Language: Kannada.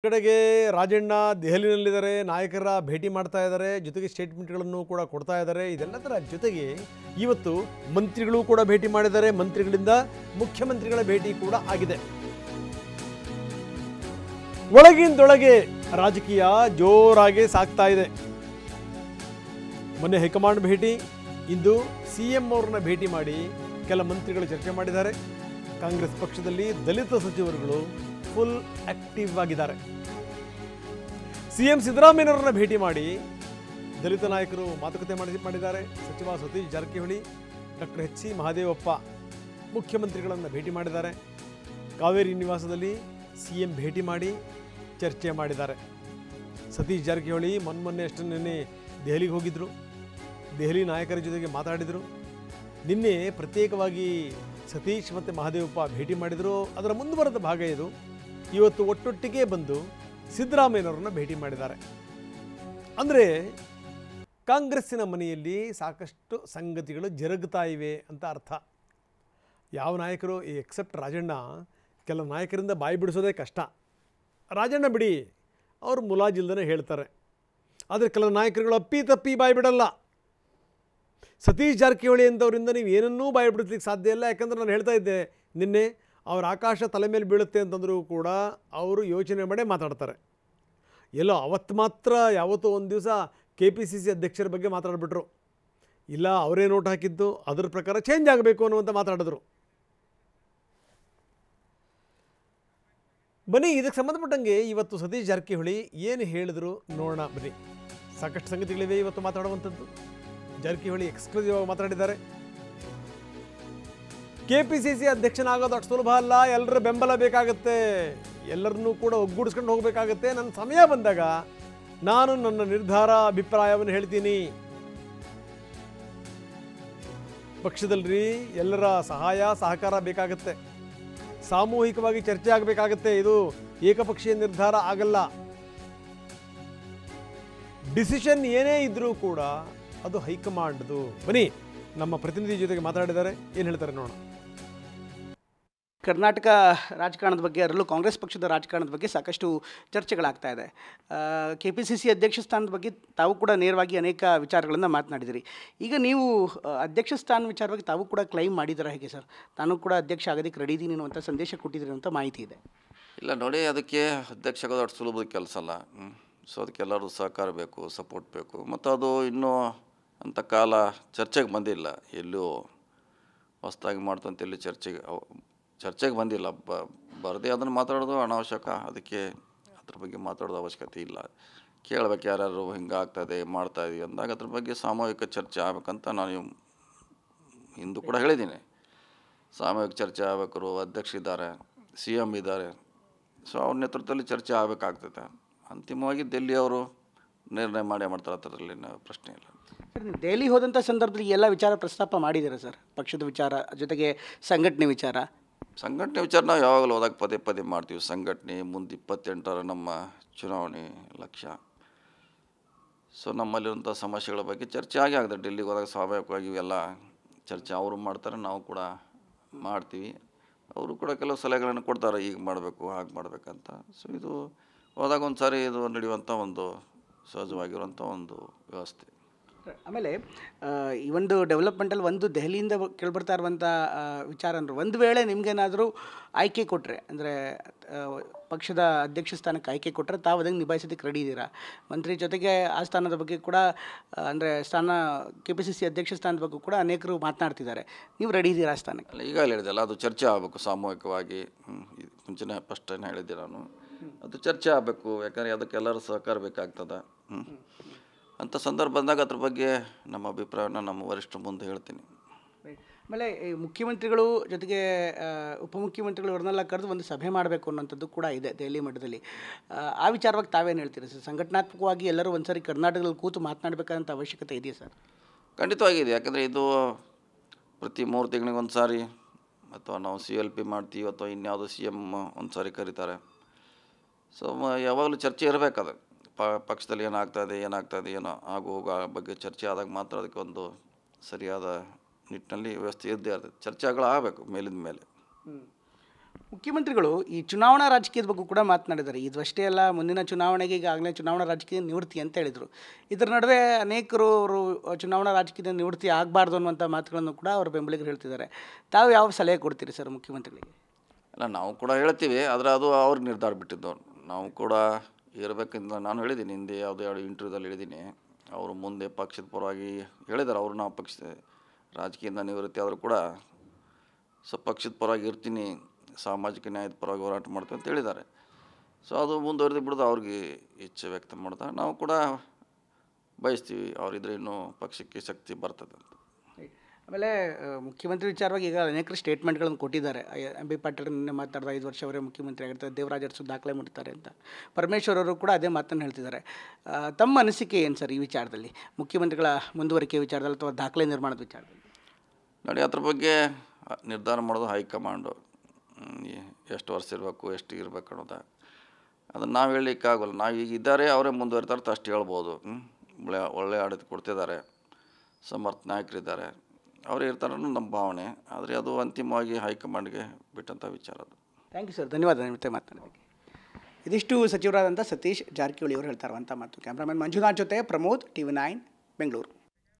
ಕಡೆಗೆ ರಾಜಣ್ಣ ದೆಹಲಿಯಲ್ಲಿದ್ದಾರೆ, ನಾಯಕರ ಭೇಟಿ ಮಾಡ್ತಾ ಇದ್ದಾರೆ, ಜೊತೆಗೆ ಸ್ಟೇಟ್ಮೆಂಟ್ಗಳನ್ನು ಕೂಡ ಕೊಡ್ತಾ ಇದ್ದಾರೆ. ಇದೆಲ್ಲದರ ಜೊತೆಗೆ ಇವತ್ತು ಮಂತ್ರಿಗಳು ಕೂಡ ಭೇಟಿ ಮಾಡಿದ್ದಾರೆ. ಮಂತ್ರಿಗಳಿಂದ ಮುಖ್ಯಮಂತ್ರಿಗಳ ಭೇಟಿ ಕೂಡ ಆಗಿದೆ. ಒಳಗಿಂದೊಳಗೆ ರಾಜಕೀಯ ಜೋರಾಗಿ ಸಾಗ್ತಾ ಇದೆ. ಮೊನ್ನೆ ಹೈಕಮಾಂಡ್ ಭೇಟಿ, ಇಂದು ಸಿಎಂ ಅವರನ್ನ ಭೇಟಿ ಮಾಡಿ ಕೆಲ ಮಂತ್ರಿಗಳು ಚರ್ಚೆ ಮಾಡಿದ್ದಾರೆ. ಕಾಂಗ್ರೆಸ್ ಪಕ್ಷದಲ್ಲಿ ದಲಿತ ಸಚಿವರುಗಳು ಫುಲ್ ಆಕ್ಟಿವ್ ಆಗಿದ್ದಾರೆ. ಸಿಎಂ ಸಿದ್ದರಾಮಯ್ಯನವರನ್ನ ಭೇಟಿ ಮಾಡಿ ದಲಿತ ನಾಯಕರು ಮಾತುಕತೆ ಮಾಡಿದ್ದಾರೆ. ಸಚಿವ Satish Jarkiholi, doctor H C Mahadevappa ಮುಖ್ಯಮಂತ್ರಿಗಳನ್ನು ಭೇಟಿ ಮಾಡಿದ್ದಾರೆ. ಕಾವೇರಿ ನಿವಾಸದಲ್ಲಿ ಸಿಎಂ ಭೇಟಿ ಮಾಡಿ ಚರ್ಚೆ ಮಾಡಿದ್ದಾರೆ. ಸತೀಶ್ ಜಾರಕಿಹೊಳಿ ಮೊನ್ನೆ ಅಷ್ಟು ನಿನ್ನೆ ದೆಹಲಿಗೆ ಹೋಗಿದ್ದರು, ದೆಹಲಿ ನಾಯಕರ ಜೊತೆಗೆ ಮಾತಾಡಿದರು. ನಿನ್ನೆ ಪ್ರತ್ಯೇಕವಾಗಿ ಸತೀಶ್ ಮತ್ತು ಮಹದೇವಪ್ಪ ಭೇಟಿ ಮಾಡಿದರು. ಅದರ ಮುಂದುವರೆದ ಭಾಗ ಇದು. ಇವತ್ತು ಒಟ್ಟೊಟ್ಟಿಗೆ ಬಂದು ಸಿದ್ದರಾಮಯ್ಯನವ್ರನ್ನ ಭೇಟಿ ಮಾಡಿದ್ದಾರೆ. ಅಂದರೆ ಕಾಂಗ್ರೆಸ್ಸಿನ ಮನೆಯಲ್ಲಿ ಸಾಕಷ್ಟು ಸಂಗತಿಗಳು ಜರುಗುತ್ತಾ ಇವೆ ಅಂತ ಅರ್ಥ. ಯಾವ ನಾಯಕರು ಎಕ್ಸೆಪ್ಟ್ ರಾಜಣ್ಣ, ಕೆಲವು ನಾಯಕರಿಂದ ಬಾಯಿ ಬಿಡಿಸೋದೇ ಕಷ್ಟ. ರಾಜಣ್ಣ ಬಿಡಿ, ಅವರು ಮುಲಾಜಿಲ್ದೇ ಹೇಳ್ತಾರೆ. ಆದರೆ ಕೆಲವು ನಾಯಕರುಗಳು ಅಪ್ಪಿ ತಪ್ಪಿ ಬಾಯಿ ಬಿಡಲ್ಲ. ಸತೀಶ್ ಜಾರಕಿಹೊಳಿ ಅಂತವರಿಂದ ನೀವು ಏನನ್ನೂ ಬಾಯಿ ಬಿಡಿಸ್ಲಿಕ್ಕೆ ಸಾಧ್ಯ ಇಲ್ಲ. ಯಾಕಂದ್ರೆ ನಾನು ಹೇಳ್ತಾ ಇದ್ದೆ ನಿನ್ನೆ, ಅವ್ರ ಆಕಾಶ ತಲೆ ಮೇಲೆ ಬೀಳುತ್ತೆ ಅಂತಂದರೂ ಕೂಡ ಅವರು ಯೋಚನೆ ಮಾಡೇ ಮಾತಾಡ್ತಾರೆ. ಎಲ್ಲೋ ಅವತ್ತು ಮಾತ್ರ ಯಾವತ್ತೋ ಒಂದು ದಿವಸ KPCC ಅಧ್ಯಕ್ಷರ ಬಗ್ಗೆ ಮಾತಾಡಿಬಿಟ್ರು. ಇಲ್ಲ ಅವರೇ ನೋಟ್ ಹಾಕಿದ್ದು, ಅದರ ಪ್ರಕಾರ ಚೇಂಜ್ ಆಗಬೇಕು ಅನ್ನುವಂಥ ಮಾತಾಡಿದ್ರು. ಬನ್ನಿ, ಇದಕ್ಕೆ ಸಂಬಂಧಪಟ್ಟಂಗೆ ಇವತ್ತು ಸತೀಶ್ ಜಾರಕಿಹೊಳಿ ಏನು ಹೇಳಿದ್ರು ನೋಡೋಣ ಬನ್ನಿ. ಸಾಕಷ್ಟು ಸಂಗತಿಗಳಿವೆ ಇವತ್ತು ಮಾತಾಡುವಂಥದ್ದು. ಜಾರಕಿಹೊಳಿ ಎಕ್ಸ್ಕ್ಲೂಸಿವ್ ಆಗಿ ಮಾತಾಡಿದ್ದಾರೆ. KPCC ಅಧ್ಯಕ್ಷನಾಗೋದು ಅಷ್ಟು ಸುಲಭ ಅಲ್ಲ, ಎಲ್ಲರ ಬೆಂಬಲ ಬೇಕಾಗುತ್ತೆ, ಎಲ್ಲರನ್ನೂ ಕೂಡ ಒಗ್ಗೂಡಿಸ್ಕೊಂಡು ಹೋಗಬೇಕಾಗತ್ತೆ. ನನ್ನ ಸಮಯ ಬಂದಾಗ ನಾನು ನನ್ನ ನಿರ್ಧಾರ ಅಭಿಪ್ರಾಯವನ್ನು ಹೇಳ್ತೀನಿ. ಪಕ್ಷದಲ್ಲಿ ಎಲ್ಲರ ಸಹಾಯ ಸಹಕಾರ ಬೇಕಾಗುತ್ತೆ, ಸಾಮೂಹಿಕವಾಗಿ ಚರ್ಚೆ ಆಗಬೇಕಾಗತ್ತೆ. ಇದು ಏಕಪಕ್ಷೀಯ ನಿರ್ಧಾರ ಆಗಲ್ಲ. ಡಿಸಿಷನ್ ಏನೇ ಇದ್ರೂ ಕೂಡ ಅದು ಹೈಕಮಾಂಡ್ದು. ಬನ್ನಿ, ನಮ್ಮ ಪ್ರತಿನಿಧಿ ಜೊತೆಗೆ ಮಾತಾಡಿದ್ದಾರೆ, ಏನು ಹೇಳ್ತಾರೆ ನೋಡೋಣ. ಕರ್ನಾಟಕ ರಾಜಕಾರಣದ ಬಗ್ಗೆ, ಅದರಲ್ಲೂ ಕಾಂಗ್ರೆಸ್ ಪಕ್ಷದ ರಾಜಕಾರಣದ ಬಗ್ಗೆ ಸಾಕಷ್ಟು ಚರ್ಚೆಗಳಾಗ್ತಾ ಇದೆ. KPCC ಅಧ್ಯಕ್ಷ ಸ್ಥಾನದ ಬಗ್ಗೆ ತಾವು ಕೂಡ ನೇರವಾಗಿ ಅನೇಕ ವಿಚಾರಗಳನ್ನು ಮಾತನಾಡಿದಿರಿ. ಈಗ ನೀವು ಅಧ್ಯಕ್ಷ ಸ್ಥಾನ ವಿಚಾರವಾಗಿ ತಾವು ಕೂಡ ಕ್ಲೈಮ್ ಮಾಡಿದ್ದೀರಾ ಹೇಗೆ ಸರ್? ನಾನು ಕೂಡ ಅಧ್ಯಕ್ಷ ಆಗೋದಕ್ಕೆ ರೆಡಿ ಇದ್ದೀನಿ ಅನ್ನುವಂಥ ಸಂದೇಶ ಕೊಟ್ಟಿದ್ದೀರಿ ಅಂತ ಮಾಹಿತಿ ಇದೆ. ಇಲ್ಲ ನೋಡಿ, ಅದಕ್ಕೆ ಅಧ್ಯಕ್ಷ ಆಗೋದು ಅಷ್ಟು ಸುಲಭದ ಕೆಲಸ ಅಲ್ಲ. ಸೊ ಅದಕ್ಕೆ ಎಲ್ಲರೂ ಸಹಕಾರ ಬೇಕು, ಸಪೋರ್ಟ್ ಬೇಕು. ಮತ್ತು ಅದು ಇನ್ನೂ ಅಂಥ ಕಾಲ ಚರ್ಚೆಗೆ ಬಂದಿಲ್ಲ. ಎಲ್ಲೂ ಹೊಸದಾಗಿ ಮಾಡ್ತಂತ ಎಲ್ಲಿ ಚರ್ಚೆಗೆ ಬಂದಿಲ್ಲ. ಬರದೇ ಅದನ್ನು ಮಾತಾಡೋದು ಅನಾವಶ್ಯಕ. ಅದಕ್ಕೆ ಅದ್ರ ಬಗ್ಗೆ ಮಾತಾಡೋದು ಅವಶ್ಯಕತೆ ಇಲ್ಲ. ಕೇಳಬೇಕು, ಯಾರ್ಯಾರು ಹಿಂಗೆ ಆಗ್ತಾಯಿದೆ ಮಾಡ್ತಾಯಿದ್ದೀವಿ ಅಂದಾಗ ಅದ್ರ ಬಗ್ಗೆ ಸಾಮೂಹಿಕ ಚರ್ಚೆ ಆಗಬೇಕಂತ ನಾನು ಹಿಂದೂ ಕೂಡ ಹೇಳಿದ್ದೀನಿ. ಸಾಮೂಹಿಕ ಚರ್ಚೆ ಆಗಬೇಕು. ಅಧ್ಯಕ್ಷರಿದ್ದಾರೆ, CM ಇದ್ದಾರೆ. ಸೊ ಅವ್ರ ನೇತೃತ್ವದಲ್ಲಿ ಚರ್ಚೆ ಆಗಬೇಕಾಗ್ತದೆ. ಅಂತಿಮವಾಗಿ ಡೆಲ್ಲಿ ಅವರು ನಿರ್ಣಯ ಮಾಡ್ತಾರೆ. ಅದರಲ್ಲಿ ಪ್ರಶ್ನೆ ಇಲ್ಲ. ಸರ್, ನೀವು ದೆಹಲಿ ಹೋದಂಥ ಸಂದರ್ಭದಲ್ಲಿ ಎಲ್ಲ ವಿಚಾರ ಪ್ರಸ್ತಾಪ ಮಾಡಿದ್ದೀರಾ ಸರ್? ಪಕ್ಷದ ವಿಚಾರ ಜೊತೆಗೆ ಸಂಘಟನೆ ವಿಚಾರ ನಾವು ಯಾವಾಗಲೂ ಹೋದಾಗ ಪದೇ ಮಾಡ್ತೀವಿ. ಸಂಘಟನೆ ಮುಂದೆ 28ರ ನಮ್ಮ ಚುನಾವಣೆ ಲಕ್ಷ್ಯ. ಸೊ ನಮ್ಮಲ್ಲಿರುವಂಥ ಸಮಸ್ಯೆಗಳ ಬಗ್ಗೆ ಚರ್ಚೆ ಆಗಿದೆ. ಡೆಲ್ಲಿಗೆ ಹೋದಾಗ ಸ್ವಾಭಾವಿಕವಾಗಿ ಎಲ್ಲ ಚರ್ಚೆ ಅವರು ಮಾಡ್ತಾರೆ, ನಾವು ಕೂಡ ಮಾಡ್ತೀವಿ. ಅವರು ಕೂಡ ಕೆಲವು ಸಲಹೆಗಳನ್ನು ಕೊಡ್ತಾರೆ, ಈಗ ಮಾಡಬೇಕು ಹಾಗೆ ಮಾಡಬೇಕಂತ. ಸೊ ಇದು ಹೋದಾಗ ಒಂದು ಸಾರಿ ಇದು ನಡೆಯುವಂಥ ಒಂದು ಸಹಜವಾಗಿರುವಂಥ ಒಂದು ವ್ಯವಸ್ಥೆ. ಆಮೇಲೆ ಈ ಒಂದು ಡೆವಲಪ್ಮೆಂಟಲ್ಲಿ ಒಂದು ದೆಹಲಿಯಿಂದ ಕೇಳಿಬರ್ತಾ ಇರುವಂಥ ವಿಚಾರ ಅಂದ್ರೆ, ಒಂದು ವೇಳೆ ನಿಮಗೇನಾದರೂ ಆಯ್ಕೆ ಕೊಟ್ಟರೆ, ಅಂದರೆ ಪಕ್ಷದ ಅಧ್ಯಕ್ಷ ಸ್ಥಾನಕ್ಕೆ ಆಯ್ಕೆ ಕೊಟ್ಟರೆ ತಾವು ಅದನ್ನು ನಿಭಾಯಿಸೋದಕ್ಕೆ ರೆಡಿ ಇದ್ದೀರಾ? ಮಂತ್ರಿ ಜೊತೆಗೆ ಆ ಸ್ಥಾನದ ಬಗ್ಗೆ ಕೂಡ, ಅಂದರೆ KPCC ಅಧ್ಯಕ್ಷ ಸ್ಥಾನದ ಬಗ್ಗೆ ಕೂಡ ಅನೇಕರು ಮಾತನಾಡ್ತಿದ್ದಾರೆ. ನೀವು ರೆಡಿ ಇದ್ದೀರಾ ಆ ಸ್ಥಾನಕ್ಕೆ? ಅಲ್ಲ, ಈಗಾಗಲೇ ಹೇಳಿದೆಲ್ಲ, ಅದು ಚರ್ಚೆ ಆಗಬೇಕು ಸಾಮೂಹಿಕವಾಗಿ. ಮುಂಚೆನೇ ಫಸ್ಟ್ ಏನು ಹೇಳಿದ್ದೆ ನಾನು, ಅದು ಚರ್ಚೆ ಆಗಬೇಕು. ಯಾಕಂದರೆ ಅದಕ್ಕೆ ಎಲ್ಲರೂ ಸಹಕಾರ ಬೇಕಾಗ್ತದೆ. ಅಂಥ ಸಂದರ್ಭ ಬಂದಾಗ ಅದ್ರ ಬಗ್ಗೆ ನಮ್ಮ ಅಭಿಪ್ರಾಯನ ನಮ್ಮ ವರಿಷ್ಠರ ಮುಂದೆ ಹೇಳ್ತೀನಿ. ಆಮೇಲೆ ಈ ಮುಖ್ಯಮಂತ್ರಿಗಳು ಜೊತೆಗೆ ಉಪಮುಖ್ಯಮಂತ್ರಿಗಳು ಅವ್ರನ್ನೆಲ್ಲ ಕರೆದು ಒಂದು ಸಭೆ ಮಾಡಬೇಕು ಅನ್ನೋಂಥದ್ದು ಕೂಡ ಇದೆ ದೆಹಲಿ ಮಟ್ಟದಲ್ಲಿ. ಆ ವಿಚಾರವಾಗಿ ತಾವೇನು ಹೇಳ್ತೀರಿ ಸರ್? ಸಂಘಟನಾತ್ಮಕವಾಗಿ ಎಲ್ಲರೂ ಒಂದು ಸಾರಿ ಕರ್ನಾಟಕದಲ್ಲಿ ಕೂತು ಮಾತನಾಡಬೇಕಾದಂಥ ಅವಶ್ಯಕತೆ ಇದೆಯಾ ಸರ್? ಖಂಡಿತವಾಗಿದೆ. ಯಾಕಂದರೆ ಇದು ಪ್ರತಿ 3 ತಿಂಗಳಿಗೆ ಒಂದು ಸಾರಿ, ಅಥವಾ ನಾವು CLP ಮಾಡ್ತೀವಿ, ಅಥವಾ ಇನ್ಯಾವುದೋ CM ಒಂದು ಸಾರಿ ಕರೀತಾರೆ. ಸೊ ಯಾವಾಗಲೂ ಚರ್ಚೆ ಇರಬೇಕದು. ಪಕ್ಷದಲ್ಲಿ ಏನಾಗ್ತಾಯಿದೆ ಏನೋ ಹೋಗೋ ಬಗ್ಗೆ ಚರ್ಚೆ ಆದಾಗ ಮಾತ್ರ ಅದಕ್ಕೆ ಒಂದು ಸರಿಯಾದ ನಿಟ್ಟಿನಲ್ಲಿ ವ್ಯವಸ್ಥೆ ಇದ್ದೇ ಇರ್ತದೆ. ಚರ್ಚೆಗಳು ಆಗಬೇಕು ಮೇಲಿಂದ ಮೇಲೆ. ಮುಖ್ಯಮಂತ್ರಿಗಳು ಈ ಚುನಾವಣಾ ರಾಜಕೀಯದ ಬಗ್ಗೆ ಕೂಡ ಮಾತನಾಡಿದ್ದಾರೆ. ಇದು ಅಷ್ಟೇ ಅಲ್ಲ, ಮುಂದಿನ ಚುನಾವಣೆಗೆ ಈಗಾಗಲೇ ಚುನಾವಣಾ ರಾಜಕೀಯ ನಿವೃತ್ತಿ ಅಂತ ಹೇಳಿದರು. ಇದರ ನಡುವೆ ಅನೇಕರು ಅವರು ಚುನಾವಣಾ ರಾಜಕೀಯದ ನಿವೃತ್ತಿ ಆಗಬಾರ್ದು ಅನ್ನುವಂಥ ಮಾತುಗಳನ್ನು ಕೂಡ ಅವರು ಬೆಂಬಲಿಗರು ಹೇಳ್ತಿದ್ದಾರೆ. ತಾವು ಯಾವ ಸಲಹೆ ಕೊಡ್ತೀರಿ ಸರ್ ಮುಖ್ಯಮಂತ್ರಿಗಳಿಗೆ? ಅಲ್ಲ, ನಾವು ಕೂಡ ಹೇಳ್ತೀವಿ, ಆದರೆ ಅದು ಅವ್ರಿಗೆ ನಿರ್ಧಾರ ಬಿಟ್ಟಿದ್ದು. ನಾವು ಕೂಡ ಇರಬೇಕಿಂದ ನಾನು ಹೇಳಿದ್ದೀನಿ, ಹಿಂದೆ ಯಾವುದೇ ಎರಡು ಇಂಟರ್ವ್ಯೂದಲ್ಲಿ ಹೇಳಿದ್ದೀನಿ. ಅವರು ಮುಂದೆ ಪಕ್ಷದ ಪರವಾಗಿ ಹೇಳಿದ್ದಾರೆ. ಅವರು ನಾವು ಪಕ್ಷ ರಾಜಕೀಯದಿಂದ ನಿವೃತ್ತಿ ಆದರೂ ಕೂಡ ಪಕ್ಷದ ಪರವಾಗಿ ಇರ್ತೀನಿ, ಸಾಮಾಜಿಕ ನ್ಯಾಯದ ಪರವಾಗಿ ಹೋರಾಟ ಮಾಡ್ತೀವಿ ಅಂತ ಹೇಳಿದ್ದಾರೆ. ಸೊ ಅದು ಮುಂದುವರೆದು ಬಿಡೋದು ಅವ್ರಿಗೆ ಇಚ್ಛೆ ವ್ಯಕ್ತ ಮಾಡ್ತಾರೆ. ನಾವು ಕೂಡ ಬಯಸ್ತೀವಿ ಅವರಿದ್ರೆ ಇನ್ನೂ ಪಕ್ಷಕ್ಕೆ ಶಕ್ತಿ ಬರ್ತದೆ ಅಂತ. ಆಮೇಲೆ ಮುಖ್ಯಮಂತ್ರಿ ವಿಚಾರವಾಗಿ ಈಗ ಅನೇಕರು ಸ್ಟೇಟ್ಮೆಂಟ್ಗಳನ್ನು ಕೊಟ್ಟಿದ್ದಾರೆ. ಎಂ ಬಿ ಪಾಟೀಲ್ ನಿನ್ನೆ ಮಾತಾಡಿದ 5 ವರ್ಷ ಅವರೇ ಮುಖ್ಯಮಂತ್ರಿ ಆಗಿರ್ತಾರೆ, ದೇವರಾಜ್ ಅರಸು ದಾಖಲೆ ಮಾಡ್ತಾರೆ ಅಂತ. ಪರಮೇಶ್ವರ್ ಅವರು ಕೂಡ ಅದೇ ಮಾತನ್ನು ಹೇಳ್ತಿದ್ದಾರೆ. ತಮ್ಮ ಅನಿಸಿಕೆ ಏನು ಸರ್ ಈ ವಿಚಾರದಲ್ಲಿ, ಮುಖ್ಯಮಂತ್ರಿಗಳ ಮುಂದುವರಿಕೆ ವಿಚಾರದಲ್ಲಿ ಅಥವಾ ದಾಖಲೆ ನಿರ್ಮಾಣದ ವಿಚಾರದಲ್ಲಿ? ನೋಡಿ, ಅದ್ರ ಬಗ್ಗೆ ನಿರ್ಧಾರ ಮಾಡೋದು ಹೈಕಮಾಂಡು. ಎಷ್ಟು ವರ್ಷ ಇರಬೇಕು, ಎಷ್ಟು ಇರಬೇಕು ಅನ್ನೋದು ಅದನ್ನು ನಾವು ಹೇಳಲಿಕ್ಕಾಗಲ್ಲ. ನಾವು ಈಗ ಇದ್ದಾರೆ, ಅವರೇ ಮುಂದುವರಿತಾರೆ ಅಷ್ಟು ಹೇಳ್ಬೋದು. ಒಳ್ಳೆ ಆಡಳಿತ ಕೊಡ್ತಿದ್ದಾರೆ, ಸಮರ್ಥ ನಾಯಕರಿದ್ದಾರೆ, ಅವರೇ ಇರ್ತಾರೆ ಅನ್ನೋ ನಮ್ಮ ಭಾವನೆ. ಆದರೆ ಅದು ಅಂತಿಮವಾಗಿ ಹೈಕಮಾಂಡ್ಗೆ ಬಿಟ್ಟಂಥ ವಿಚಾರ ಅದು. ಥ್ಯಾಂಕ್ ಯು ಸರ್, ಧನ್ಯವಾದ ನಿಮ್ಮ ಜೊತೆ ಮಾತನಾಡೋದಕ್ಕೆ. ಇದಿಷ್ಟು ಸಚಿವರಾದಂಥ ಸತೀಶ್ ಜಾರಕಿಹೊಳಿ ಅವರು ಹೇಳ್ತಾ ಇರುವಂಥ ಮಾತು. ಕ್ಯಾಮ್ರಾಮನ್ ಮಂಜುನಾಥ್ ಜೊತೆ ಪ್ರಮೋದ್, TV9 ಬೆಂಗಳೂರು.